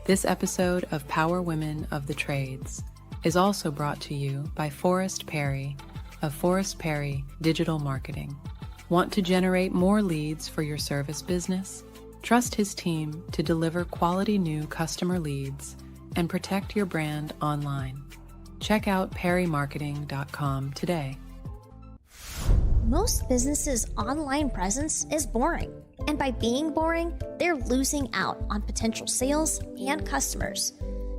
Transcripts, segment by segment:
This episode of Power Women of the Trades is also brought to you by Forrest Perry of Forrest Perry Digital Marketing. Want to generate more leads for your service business? Trust his team to deliver quality new customer leads and protect your brand online. Check out perrymarketing.com today. Most businesses' online presence is boring, and by being boring, they're losing out on potential sales and customers.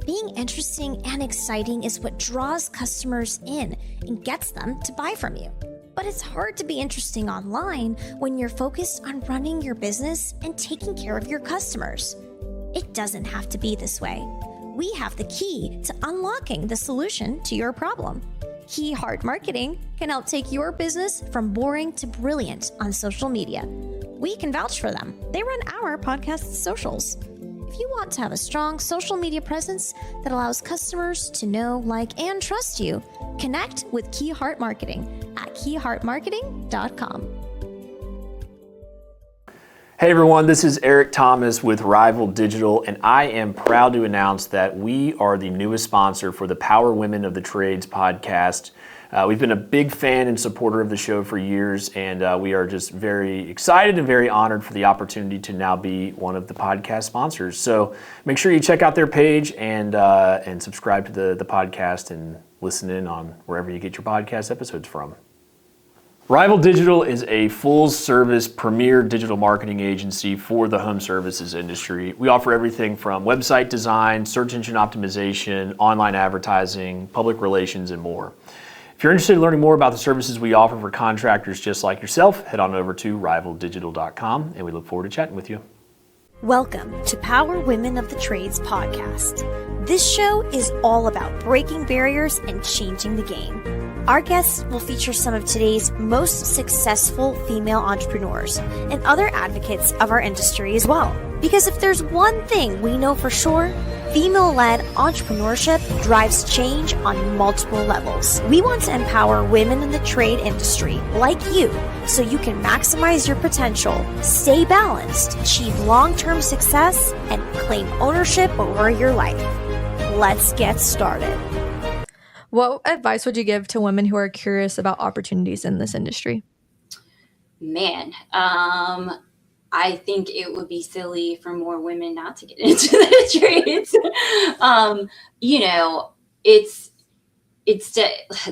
Being interesting and exciting is what draws customers in and gets them to buy from you. But it's hard to be interesting online when you're focused on running your business and taking care of your customers. It doesn't have to be this way. We have the key to unlocking the solution to your problem. Key Heart Marketing can help take your business from boring to brilliant on social media. We can vouch for them. They run our podcast socials. If you want to have a strong social media presence that allows customers to know, like, and trust you, connect with Key Heart Marketing at keyheartmarketing.com. Hey everyone, this is Eric Thomas with Rival Digital, and I am proud to announce that we are the newest sponsor for the Power Women of the Trades podcast. We've been a big fan and supporter of the show for years, and we are just very excited and very honored for the opportunity to now be one of the podcast sponsors. So make sure you check out their page and subscribe to the podcast and listen in on wherever you get your podcast episodes from. Rival Digital is a full-service premier digital marketing agency for the home services industry. We offer everything from website design, search engine optimization, online advertising, public relations, and more. If you're interested in learning more about the services we offer for contractors just like yourself, head on over to rivaldigital.com, and we look forward to chatting with you. Welcome to Power Women of the Trades podcast. This show is all about breaking barriers and changing the game. Our guests will feature some of today's most successful female entrepreneurs and other advocates of our industry as well. Because if there's one thing we know for sure, female-led entrepreneurship drives change on multiple levels. We want to empower women in the trade industry like you so you can maximize your potential, stay balanced, achieve long-term success, and claim ownership over your life. Let's get started. What advice would you give to women who are curious about opportunities in this industry? Man, I think it would be silly for more women not to get into the trades.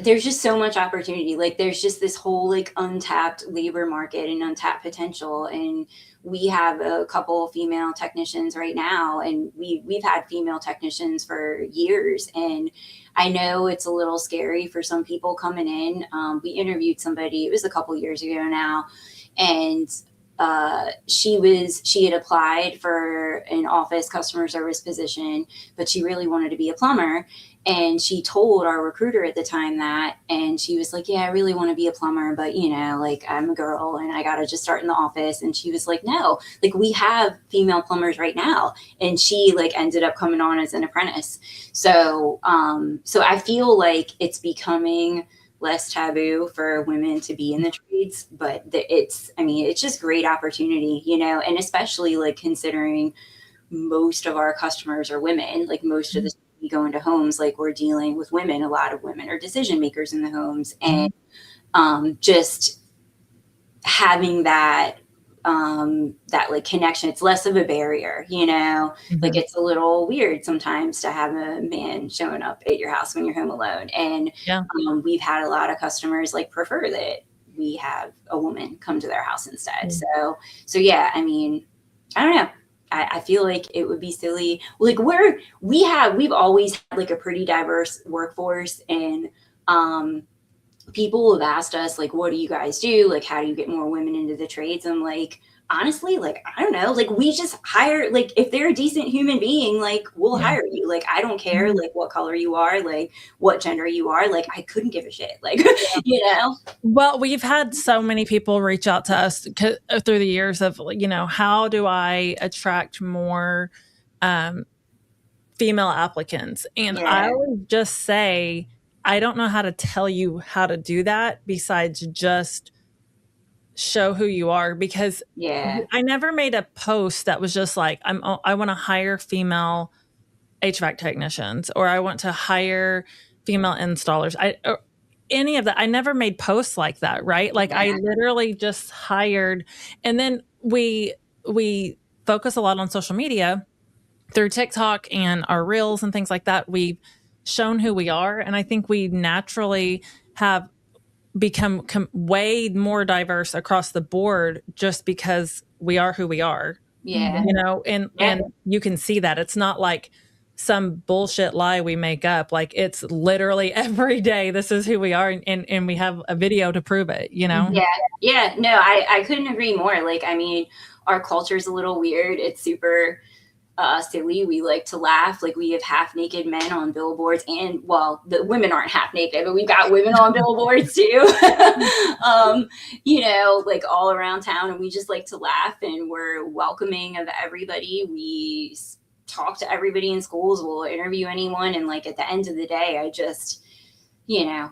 There's just so much opportunity. Like there's just this whole like untapped labor market and untapped potential. And we have a couple female technicians right now, and we've had female technicians for years. And I know it's a little scary for some people coming in. We interviewed somebody, it was a couple years ago now, and she had applied for an office customer service position, but she really wanted to be a plumber. And she told our recruiter at the time that, and she was like, yeah, I really want to be a plumber, but like I'm a girl and I got to just start in the office. And she was like, no, like we have female plumbers right now. And she like ended up coming on as an apprentice. So I feel like it's becoming less taboo for women to be in the trades, but it's just great opportunity, and especially like considering most of our customers are women, like most of the we go into homes, like we're dealing with women, a lot of women are decision makers in the homes, and just having that like connection, it's less of a barrier, like it's a little weird sometimes to have a man showing up at your house when you're home alone. And we've had a lot of customers like prefer that we have a woman come to their house instead. So yeah, I don't know. I feel like it would be silly. Like we've always had like a pretty diverse workforce, and people have asked us like, what do you guys do? Like, how do you get more women into the trades? I'm like, honestly, like, I don't know. Like we just hire, like if they're a decent human being, like we'll hire you. Like, I don't care like what color you are, like what gender you are. Like I couldn't give a shit. Like, Well, we've had so many people reach out to us through the years of, how do I attract more female applicants? And I would just say, I don't know how to tell you how to do that besides just show who you are, because I never made a post that was just like, I want to hire female HVAC technicians, or I want to hire female installers. Any of that. I never made posts like that, right? Like I literally just hired, and then we focus a lot on social media through TikTok and our reels and things like that. We've shown who we are. And I think we naturally have become way more diverse across the board just because we are who we are. Yeah. You know, and you can see that it's not like some bullshit lie we make up. Like it's literally every day, this is who we are. And we have a video to prove it, you know? Yeah. Yeah. No, I couldn't agree more. Like, I mean, our culture is a little weird. It's super silly. We like to laugh. Like we have half naked men on billboards, and well, the women aren't half naked, but we've got women on billboards too. You know, like all around town, and we just like to laugh, and we're welcoming of everybody. We talk to everybody in schools. We'll interview anyone, and like at the end of the day, I just, you know,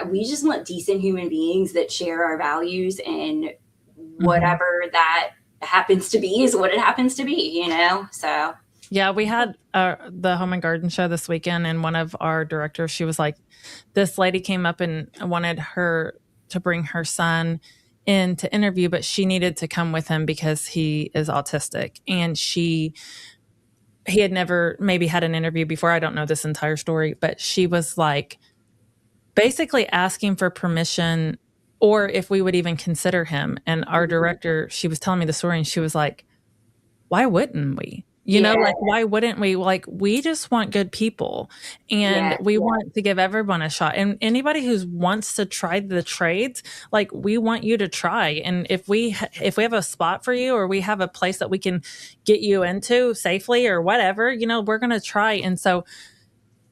we just want decent human beings that share our values, and whatever that happens to be is what it happens to be, you know? So yeah, we had the Home and Garden show this weekend, and one of our directors, she was like, this lady came up and wanted her to bring her son in to interview, but she needed to come with him because he is autistic, and he had never maybe had an interview before. I don't know this entire story, but she was like basically asking for permission or if we would even consider him. And our director, she was telling me the story, and she was like, why wouldn't we? You know, like, why wouldn't we? Like, we just want good people, and we want to give everyone a shot. And anybody who wants to try the trades, like, we want you to try. And if we have a spot for you, or we have a place that we can get you into safely or whatever, you know, we're going to try. And so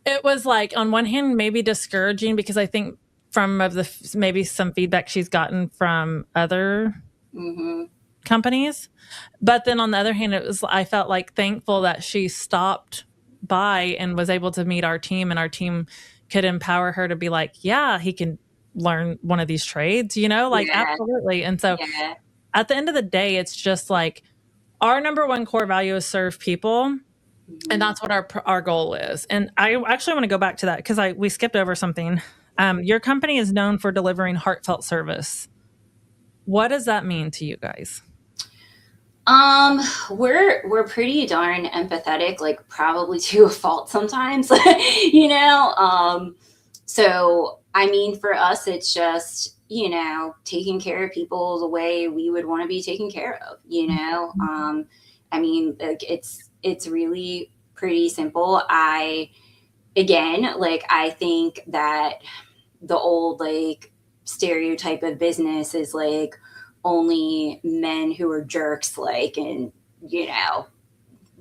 it was like, on one hand, maybe discouraging, because I think maybe some feedback she's gotten from other companies. But then on the other hand, I felt like thankful that she stopped by and was able to meet our team, and our team could empower her to be like, yeah, he can learn one of these trades, you know, like absolutely. And so at the end of the day, it's just like our number one core value is serve people. And that's what our goal is. And I actually want to go back to that because we skipped over something. Your company is known for delivering heartfelt service. What does that mean to you guys? We're pretty darn empathetic, like probably to a fault sometimes, you know? So, I mean, for us, it's just, you know, taking care of people the way we would want to be taken care of, you know? I mean, like it's really pretty simple. I think that the old like stereotype of business is like only men who are jerks, like, and, you know,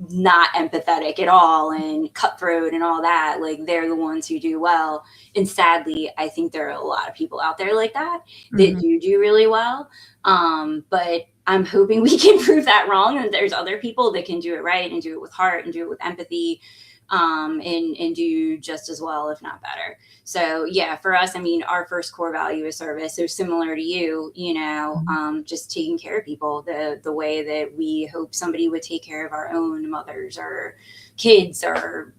not empathetic at all and cutthroat and all that. Like, they're the ones who do well. And sadly, I think there are a lot of people out there like that that do really well. But I'm hoping we can prove that wrong, and there's other people that can do it right and do it with heart and do it with empathy, and do just as well, if not better. So yeah, for us, I mean, our first core value is service. So similar to you, you know, just taking care of people the way that we hope somebody would take care of our own mothers or kids or,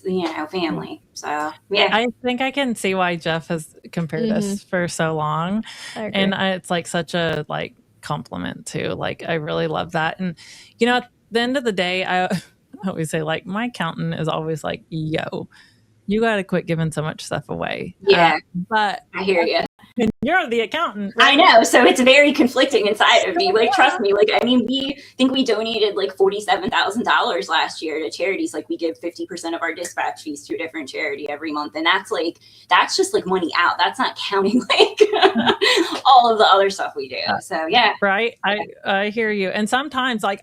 you know, family. So yeah, I think I can see why Jeff has compared us for so long, and it's like such a like compliment too. Like, I really love that. And, you know, at the end of the day, I always say, like, my accountant is always like, yo, you got to quit giving so much stuff away. Yeah. But I hear you. And you're the accountant, right? I know. So it's very conflicting inside of me. Like, trust me. Like, I mean, we think we donated like $47,000 last year to charities. Like, we give 50% of our dispatch fees to a different charity every month. And that's just like money out. That's not counting like all of the other stuff we do. So yeah. Right. I hear you. And sometimes like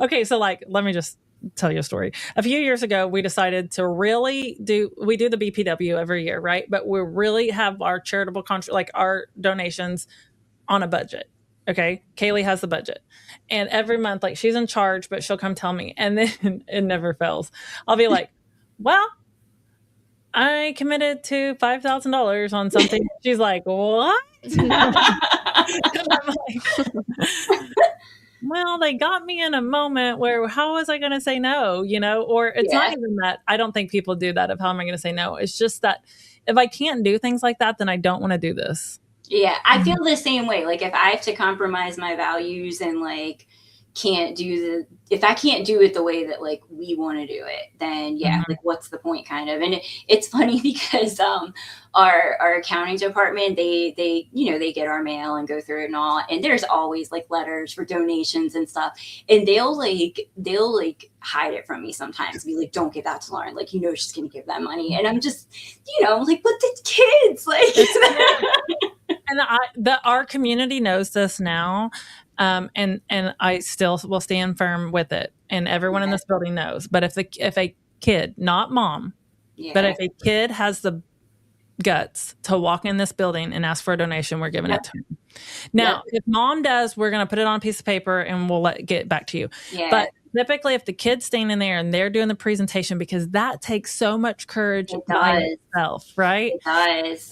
okay. So like, let me just tell you a story. A few years ago, we decided to really do the BPW every year, right? But we really have our charitable like our donations on a budget. Okay. Kailee has the budget, and every month, like, she's in charge, but she'll come tell me, and then it never fails. I'll be like, well, I committed to $5,000 on something. She's like, what? And I'm like, well, they got me in a moment where how was I going to say no, or it's not even that. I don't think people do that of how am I going to say no. It's just that if I can't do things like that, then I don't want to do this. Yeah, I feel the same way. Like if I have to compromise my values and like if I can't do it the way that like we want to do it, then like what's the point kind of. And it's funny because our accounting department, they they get our mail and go through it and all, and there's always like letters for donations and stuff, and they'll hide it from me sometimes, be like, don't give that to Lauren, like she's gonna give that money, and I'm just I'm like, but the kids like and our community knows this now. And I still will stand firm with it, and everyone in this building knows. But if a kid, not mom, but if a kid has the guts to walk in this building and ask for a donation, we're giving it to him. Now, if mom does, we're going to put it on a piece of paper and we'll get back to you. But typically, if the kid's standing there and they're doing the presentation, because that takes so much courage by itself, right? It does.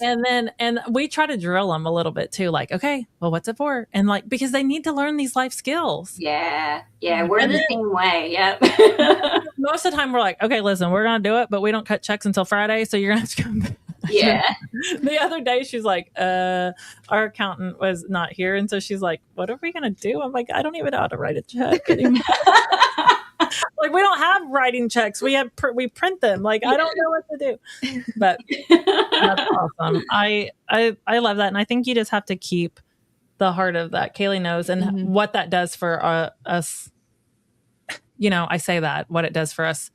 And we try to drill them a little bit too, like, okay, well, what's it for? And like, because they need to learn these life skills. Yeah, we're the same way. Yep. Most of the time, we're like, okay, listen, we're gonna do it, but we don't cut checks until Friday, so you're gonna have to come back. Yeah. The other day she's like, our accountant was not here, and so she's like, what are we gonna do? I'm like, I don't even know how to write a check anymore. Like, we don't have writing checks. We print them. Like, I don't know what to do. But that's awesome. I love that, and I think you just have to keep the heart of that. Kailee knows, and what that does for us. I say that what it does for us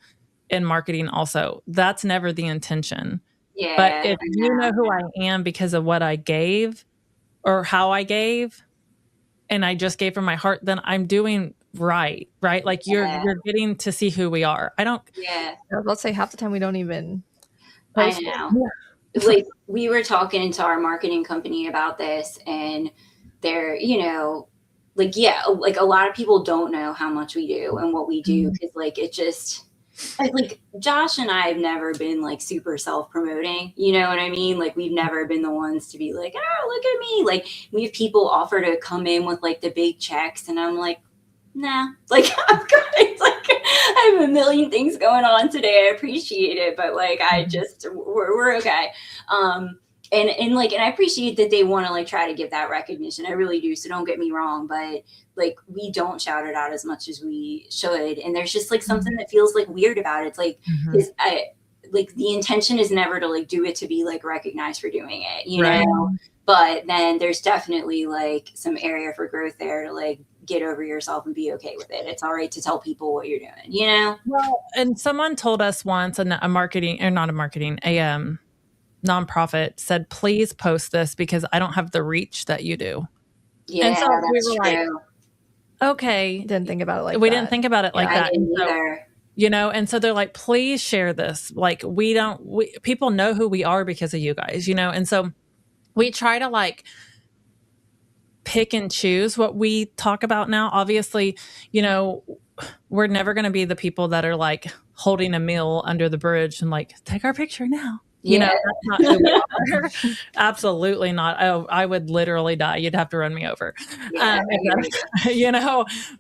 in marketing. Also, that's never the intention. Yeah, but if you know who I am because of what I gave or how I gave, and I just gave from my heart, then I'm doing right? Like you're getting to see who we are. I don't. Yeah. Let's say half the time we don't even. I know. Like we were talking to our marketing company about this, and they're, like a lot of people don't know how much we do and what we do, because like it just. Like Josh and I have never been like super self-promoting, you know what I mean? Like we've never been the ones to be like, oh, look at me. Like we have people offer to come in with like the big checks, and I'm like, nah, like I'm good. Like I have a million things going on today. I appreciate it, but like we're okay. And I appreciate that they want to like try to give that recognition. I really do. So don't get me wrong, but like we don't shout it out as much as we should. And there's just like something that feels like weird about it. It's like, like the intention is never to like do it to be like recognized for doing it, you know? But then there's definitely like some area for growth there to like get over yourself and be okay with it. It's all right to tell people what you're doing, you know? Well, and someone told us once, a nonprofit said, please post this because I don't have the reach that you do. Yeah, and so we were true. Like, okay. Didn't think about it like we that. didn't think about it like that. And so they're like, please share this. Like people know who we are because of you guys, and so we try to like pick and choose what we talk about now. Obviously, we're never going to be the people that are like holding a meal under the bridge and like, take our picture now. That's not who we are. Absolutely not. I would literally die. You'd have to run me over.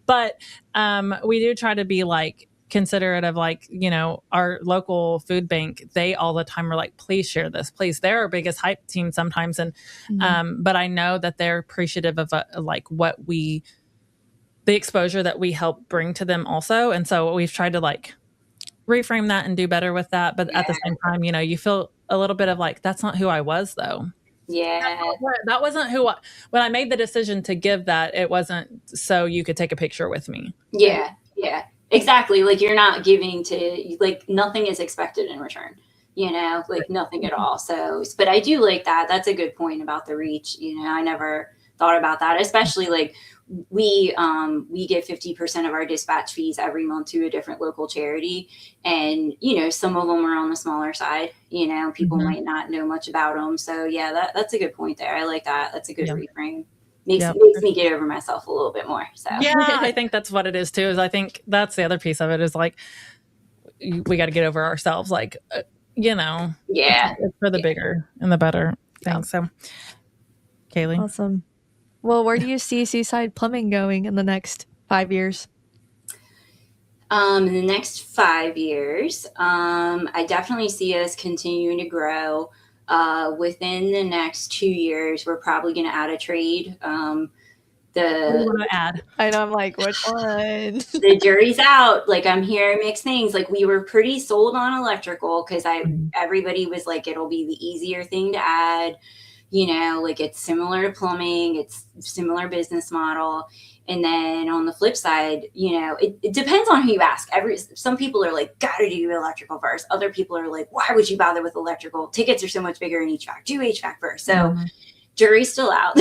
But we do try to be like considerate of like, our local food bank. They all the time are like, please share this, please. They're our biggest hype team sometimes. And, but I know that they're appreciative of like the exposure that we help bring to them also. And so we've tried to like reframe that and do better with that. But at the same time, you feel a little bit of like, that's not who I was though. Yeah. That wasn't when I made the decision to give that, it wasn't so you could take a picture with me. Yeah. Yeah, exactly. Like you're not giving to like, nothing is expected in return, like nothing at all. So, but I do like that. That's a good point about the reach. I never thought about that, especially like we give 50% of our dispatch fees every month to a different local charity. And, some of them are on the smaller side, people might not know much about them. So yeah, that's a good point there. I like that. That's a good reframe. Makes me get over myself a little bit more. So yeah, I think that's what it is too, is I think that's the other piece of it is like, we got to get over ourselves. Like, it's for the bigger and the better thing. So Kailee. Awesome. Well, where do you see Seaside Plumbing going in the next 5 years? In the next 5 years, I definitely see us continuing to grow. Within the next 2 years, we're probably going to add a trade. What do you want to add? I know, I'm like, which one? The jury's out. Like, I'm hearing mixed things. Like, we were pretty sold on electrical because everybody was like, it'll be the easier thing to add. Like, it's similar to plumbing. It's similar business model. And then on the flip side, it depends on who you ask. Some people are like, gotta do electrical first. Other people are like, why would you bother with electrical? Tickets are so much bigger in HVAC. Do HVAC first. So jury's still out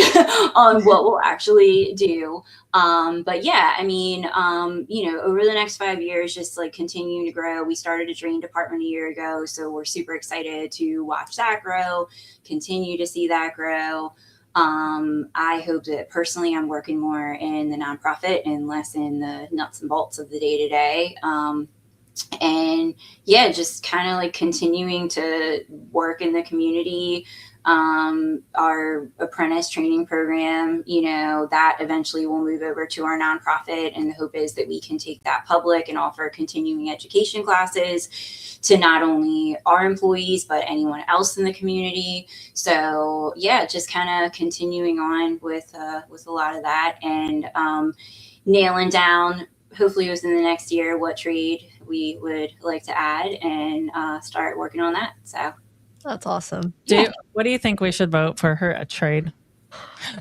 on what we'll actually do. But yeah, I mean, over the next 5 years, just like continuing to grow. We started a drain department a year ago, so we're super excited to watch that grow, continue to see that grow. I hope that personally I'm working more in the nonprofit and less in the nuts and bolts of the day to day. And yeah, just kind of like continuing to work in the community. Our apprentice training program, that eventually will move over to our nonprofit. And the hope is that we can take that public and offer continuing education classes to not only our employees, but anyone else in the community. So yeah, just kind of continuing on with a lot of that and nailing down, hopefully within the next year, what trade we would like to add and start working on that. So that's awesome. What do you think we should vote for her a trade?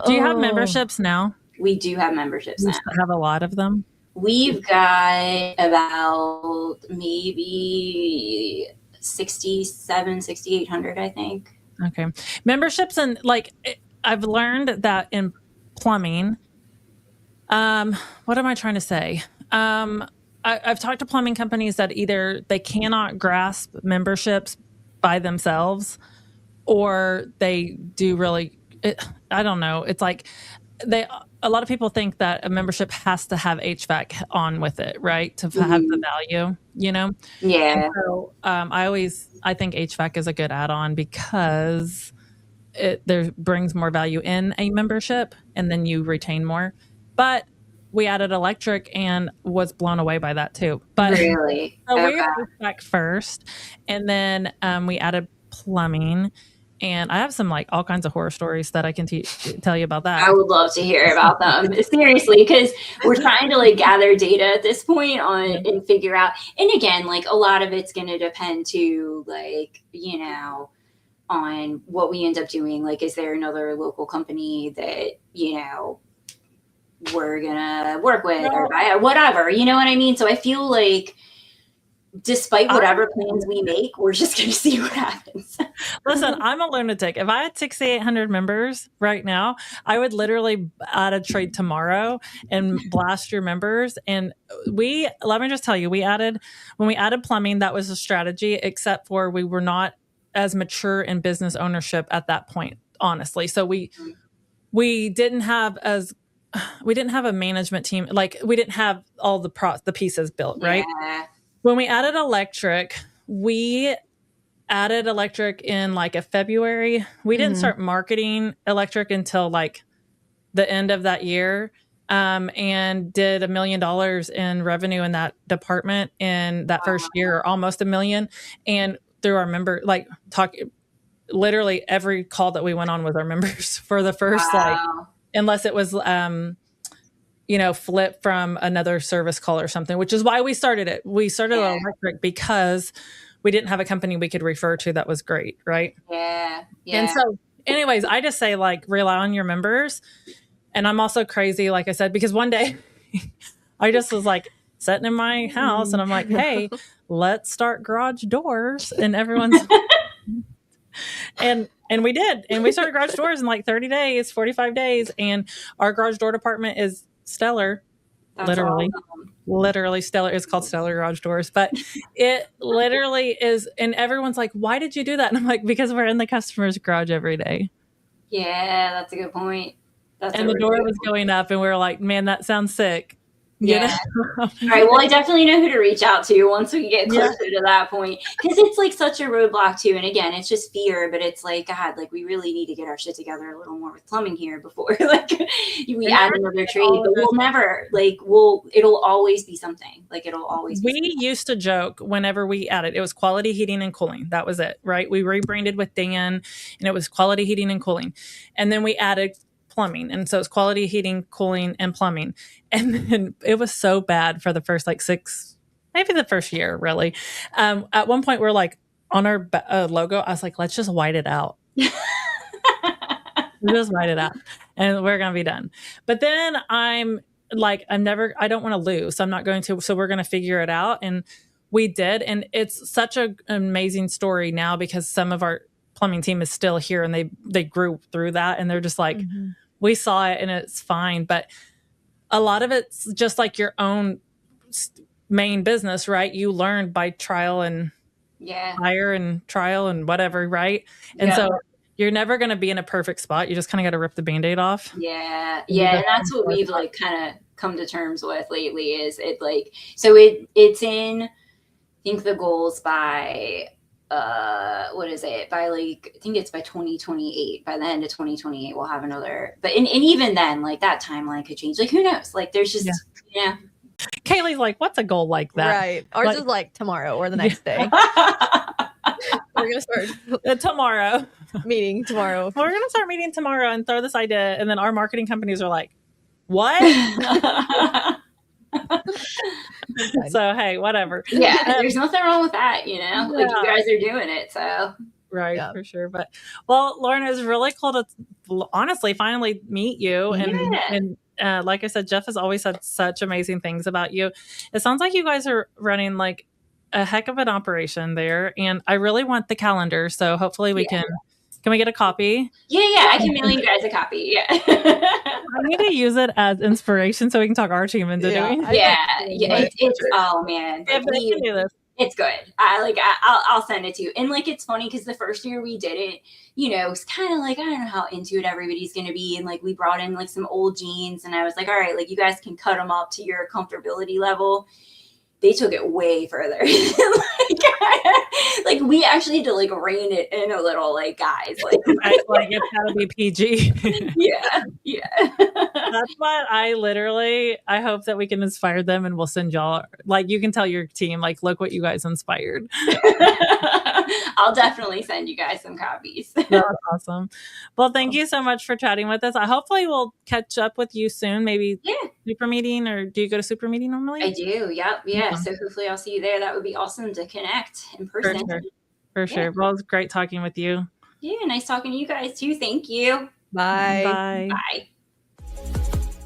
Do you have memberships now? We do have memberships now. Have a lot of them? We've got about maybe 6,800, I think. Okay. Memberships, and like I've learned that in plumbing, what am I trying to say? I've talked to plumbing companies that either they cannot grasp memberships by themselves, or they do really, I don't know. It's like a lot of people think that a membership has to have HVAC on with it, right? To have the value, Yeah. And so I think HVAC is a good add-on because there brings more value in a membership and then you retain more. But we added electric and was blown away by that too. But really? So we had HVAC first, and then we added plumbing. And I have some like all kinds of horror stories that I can tell you about that. I would love to hear about them. Seriously, because we're trying to like gather data at this point and figure out. And again, like a lot of it's going to depend to like, on what we end up doing. Like, is there another local company that, we're going to work with or buy, whatever, you know what I mean? So I feel like despite whatever plans we make, we're just going to see what happens. Listen, I'm a lunatic. If I had 6,800 members right now, I would literally add a trade tomorrow and blast your members. And let me just tell you, when we added plumbing, that was a strategy, except for we were not as mature in business ownership at that point, honestly. So we didn't have a management team. Like we didn't have all the pieces built, right? Yeah. When we added electric, in like a February. We didn't start marketing electric until like the end of that year, and did $1 million in revenue in that department in that first year, or almost $1 million. And through our member, literally every call that we went on with our members for the first, unless it was, flip from another service call or something, which is why we started it. We started electric because we didn't have a company we could refer to that was great. Right. Yeah. And so anyways, I just say like, rely on your members. And I'm also crazy, like I said, because one day I just was like sitting in my house and I'm like, hey, let's start garage doors. And everyone's, and we did. And we started garage doors in like 30 days, 45 days. And our garage door department is stellar. That's literally. awesome. Literally stellar. It's called Stellar Garage Doors, but it literally is. And everyone's like, why did you do that? And I'm like, because we're in the customer's garage every day. Yeah, that's a good point. And the door was going up and we were like, man, that sounds sick. Yeah. All right. Well, I definitely know who to reach out to once we get closer to that point, because it's like such a roadblock too. And again, it's just fear, but it's like, God, like we really need to get our shit together a little more with plumbing here before like we add another trade. But we'll never it'll always be something. Like it'll always be We used to joke whenever we added, it was quality heating and cooling. That was it, right? We rebranded with Dan and it was quality heating and cooling. And then we added plumbing. And so it's quality heating, cooling, and plumbing. And then it was so bad for the first like 6, maybe the first year, really. At one point, we're like on our logo, I was like, let's just white it out. Just white it out and we're going to be done. But then I don't want to lose. So I'm not going to. So we're going to figure it out. And we did. And it's such an amazing story now because some of our plumbing team is still here and they grew through that. And they're just like, we saw it and it's fine. But a lot of it's just like your own main business, right? You learn by trial and hire and trial and whatever, right? And so you're never going to be in a perfect spot. You just kind of got to rip the Band-Aid off. Yeah. And that's what we've like kind of come to terms with lately is it like, so it's in, I think the goals by, what is it? By like, I think it's by 2028. By the end of 2028, we'll have another. But and even then, like that timeline could change. Like who knows? Like there's just Kaylee's like, what's a goal like that? Right. Ours is like tomorrow or the next day. We're gonna start tomorrow. Meeting tomorrow. We're gonna start meeting tomorrow and throw this idea, and then our marketing companies are like, "What?" So hey, whatever. Yeah, there's nothing wrong with that, you know. Like you guys are doing it, so right, for sure. But well, Lauren, it was really cool to honestly finally meet you, and like I said, Jeff has always said such amazing things about you. It sounds like you guys are running like a heck of an operation there, and I really want the calendar. So hopefully we can we get a copy? Yeah, I can mail you guys a copy. Yeah. I need to use it as inspiration so we can talk our team into doing it. Yeah. It's oh man. If they can do this. It's good. I'll send it to you. And like, it's funny because the first year we did it, you know, it's kind of like, I don't know how into it everybody's going to be. And like, we brought in like some old jeans and I was like, all right, like you guys can cut them up to your comfortability level. They took it way further. like we actually had to like rein it in a little, like guys, like it's gotta be PG. yeah. That's what I hope that we can inspire them and we'll send y'all, like you can tell your team, like, look what you guys inspired. I'll definitely send you guys some copies. That's awesome. Well, thank you so much for chatting with us. Hopefully we'll catch up with you soon. Maybe super meeting, or do you go to super meeting normally? I do. Yep. Yeah. So hopefully I'll see you there. That would be awesome to connect in person. For sure. Well, it was great talking with you. Yeah. Nice talking to you guys too. Thank you. Bye. Bye.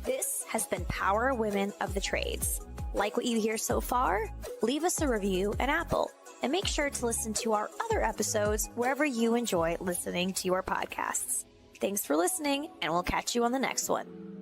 This has been Power Women of the Trades. Like what you hear so far? Leave us a review on Apple. And make sure to listen to our other episodes wherever you enjoy listening to your podcasts. Thanks for listening, and we'll catch you on the next one.